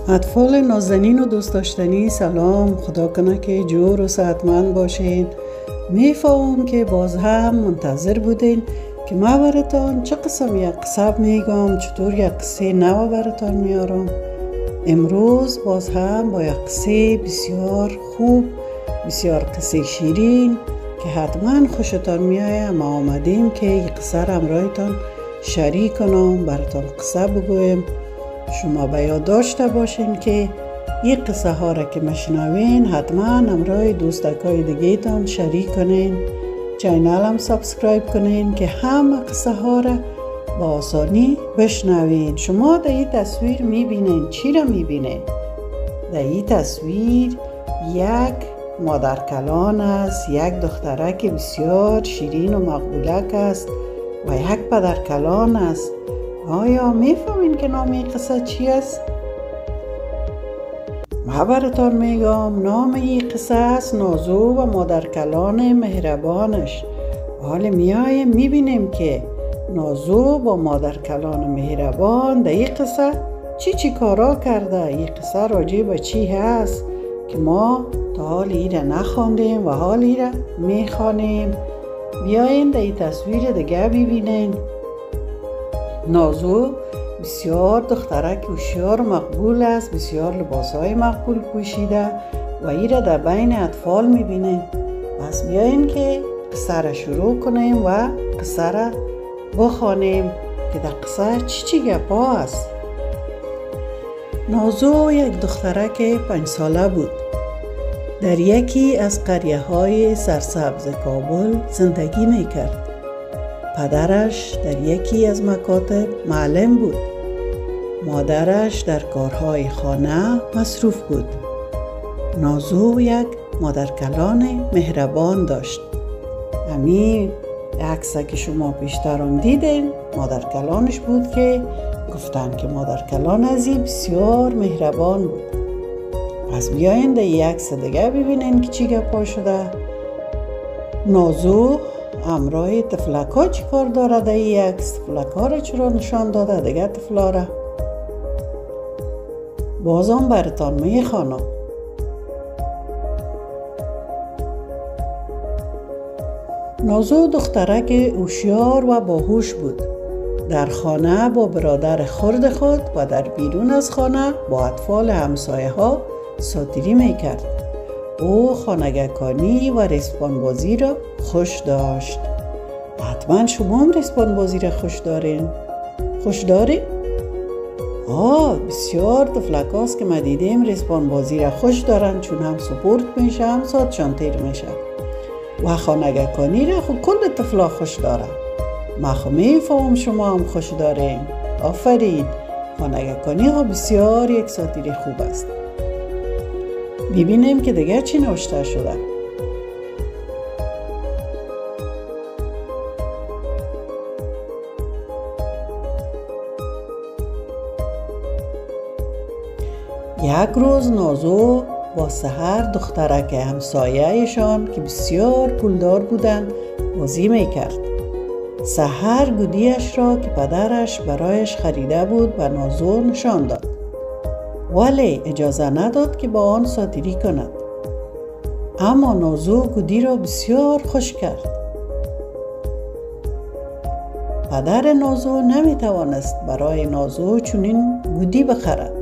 اطفال نازنین و دوست داشتنی سلام، خدا کنه که جور و صحتمند باشین. میفهمم که باز هم منتظر بودین که ما براتون چه قسم یک قصه میگم، چطور یک قصه نو براتون میارم. امروز باز هم با یک قصه بسیار خوب، بسیار قصه شیرین که حتما خوشتان میایه. ما آمدیم که این قصه را همراهتان شریک کنم، براتون قصه بگویم. شما به یاد داشته باشین که این قصه ها را که مشنوین حتما همراه دوستکای دیگه تان شریک کنین. چینل هم سابسکرایب کنین که همه قصه ها را با آسانی بشنوین. شما در این تصویر میبینین چی را میبینین؟ در این تصویر یک مادر کلان است، یک دخترک بسیار شیرین و مقبولک است و یک پدر کلان است. آیا میفهمین که نام این قصه چی است؟ ما براتون میگم نام این قصه است نازو و مادر کلان مهربانش. حالا میایم میبینیم که نازو با مادر کلان مهربان در این قصه چی کارا کرده. این قصه راجع به چی هست که ما تا حال ایره نخواندیم و حال ایره میخوانیم. بیاین در این تصویر دیگه ببینین. نازو بسیار دخترک هوشیار و مقبول است، بسیار لباسهای مقبول پوشیده و ایره در بین اطفال میبینین. پس بیاین که قصه را شروع کنیم و قصه را بخوانیم که در قصه چی گپا است. نازو یک دخترک 5 ساله بود. در یکی از قریه های سرسبز کابل زندگی میکرد. پدرش در یکی از مکاتب معلم بود. مادرش در کارهای خانه مصروف بود. نازو یک مادر کلان مهربان داشت. همین عکس که شما پیشترم دیدین مادر کلانش بود که گفتن که مادر کلان ازی بسیار مهربان بود. پس بیاین در یک عکس دیگه ببینین که چی گپا شده. نازو همراه طفلکا چی کار داره در این عکس؟ طفلکا را چرا نشان داده دیگه طفلا را؟ بازم براتون میخوانم. نازو دخترک هوشیار و باهوش بود. در خانه با برادر خرد خود و در بیرون از خانه با اطفال همسایه ها ساتیری میکرد. او خانگکانی و ریسمان بازی را خوش داشت. حتما شما هم ریسمان بازی را خوش دارین؟ خوش دارین؟ بسیار طفلک هاست که ما دیدیم ریسمان بازی را خوش دارن، چون هم سپورت میشه هم ساعتشان تیر میشه. و خانگکانی را خود کل طفلا خوش دارن. ما خو میفهم شما هم خوش دارین. آفرین. خانگکانی ها بسیار یک ساتیری خوب است. ببینیم که دیگه چی نوشته شده. یک روز نازو با سحر دخترک همسایه‌شان که بسیار پولدار بودند بازی میکرد. سحر گودیش را که پدرش برایش خریده بود به نازو نشان داد، ولی اجازه نداد که با آن ساتیری کند. اما نازو گودی را بسیار خوش کرد. پدر نازو نمیتوانست برای نازو چنین گودی بخرد،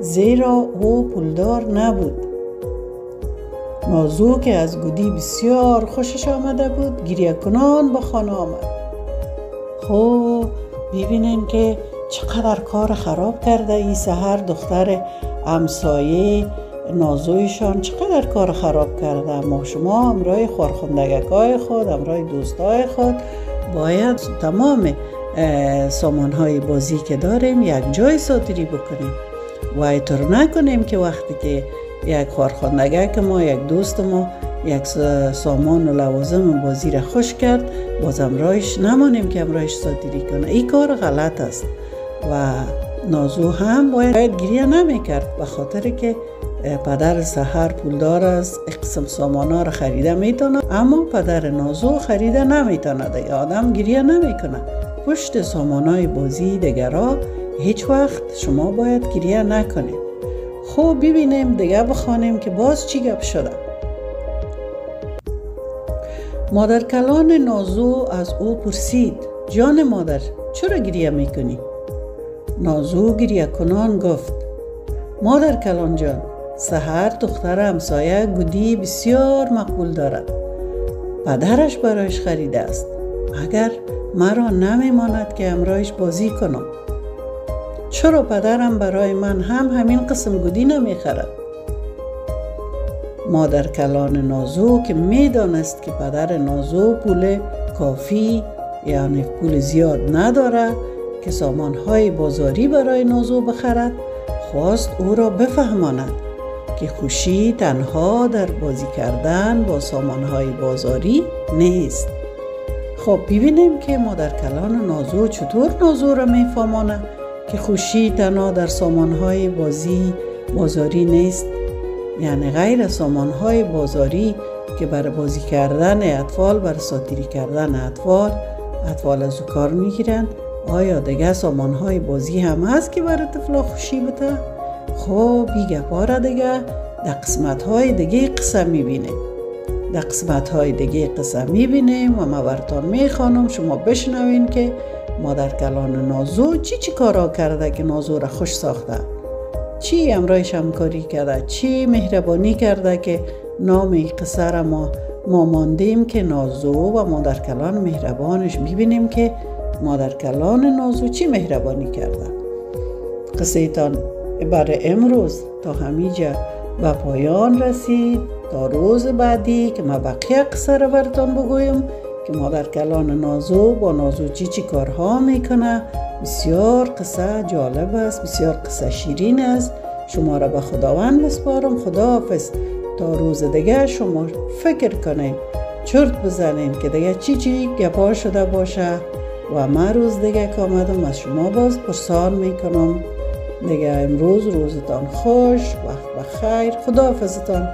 زیرا او پولدار نبود. نازو که از گودی بسیار خوشش آمده بود گریه کنان به خانه آمد. خب ببینین که چقدر کار خراب کرده این سحر دختر همسایه نازویشان، چقدر کار خراب کرده. ما شما همراه خورخوندگکای خود، همراه دوستای خود باید تمام سامانهای بازی که داریم یک جای ساتیری بکنیم و اینطور نکنیم که وقتی که یک خورخوندگک ما، یک دوست ما یک سامان و لوازم بازی را خوش کرد باز همراهش نمانیم که همراهش ساتیری کنه. این کار غلط است و نازو هم باید گریه نمی کرد به خاطر که پدر سحر پولدار است، قسم سامان ها را خریده میتونه، اما پدر نازو خریده نمیتونه. آدم گریه نمی کنه. پشت سامان های بازی دیگرها هیچ وقت شما باید گریه نکنید. خوب ببینیم دیگه بخوانیم که باز چی گپ شده. مادر کلان نازو از او پرسید: جان مادر، چرا گریه میکنی؟ نازو گریه کنان گفت: مادر کلان جان، سحر دختر همسایه گودی بسیار مقبول دارد. پدرش برایش خریده است. اگر مرا نمیماند که همراهش بازی کنم. چرا پدرم برای من هم همین قسم گودی نمیخرد؟ مادر کلان نازو که میدانست که پدر نازو پول کافی یعنی پول زیاد نداره که سامانهای بازاری برای نازو بخرد، خواست او را بفهماند که خوشی تنها در بازی کردن با سامانهای بازاری نیست. خب ببینیم که مادر کلان نازو چطور نازو را میفهماند که خوشی تنها در سامانهای بازاری نیست، یعنی غیر سامانهای بازاری که برای بازی کردن اطفال، برای ساتیری کردن اطفال از او کار میگیرند. آیا دیگه سامانهای بازی هم هست که برای طفلا خوشی بده؟ خب این گپا را دیگه در قسمت‌های دیگه قصه میبینیم. در قسمت‌های دیگه قصه میبینیم و ما براتون میخوانم شما بشنوین که مادر کلان نازو چی کارا کرده که نازو را خوش ساخته، چی همراهش همکاری کرده، چی مهربانی کرده که نام قصه را ما ماندیم که نازو و مادر کلان مهربانش. ببینیم که مادر کلان نازو چی مهربانی کرده. قصه تان برای امروز تا همینجا به پایان رسید. تا روز بعدی که ما بقیه قصه را براتون بگویم که مادر کلان نازو با نازو چی کارها میکنه. بسیار قصه جالب است، بسیار قصه شیرین است. شما را به خداوند بسپارم. خداحافظ. تا روز دیگه شما فکر کنین، چرت بزنین که دیگه چی گپا شده باشه و من روز دیگه که آمدم از شما باز پرسان میکنم. دیگه امروز روزتان خوش، وقت بخیر. خداحافظتان.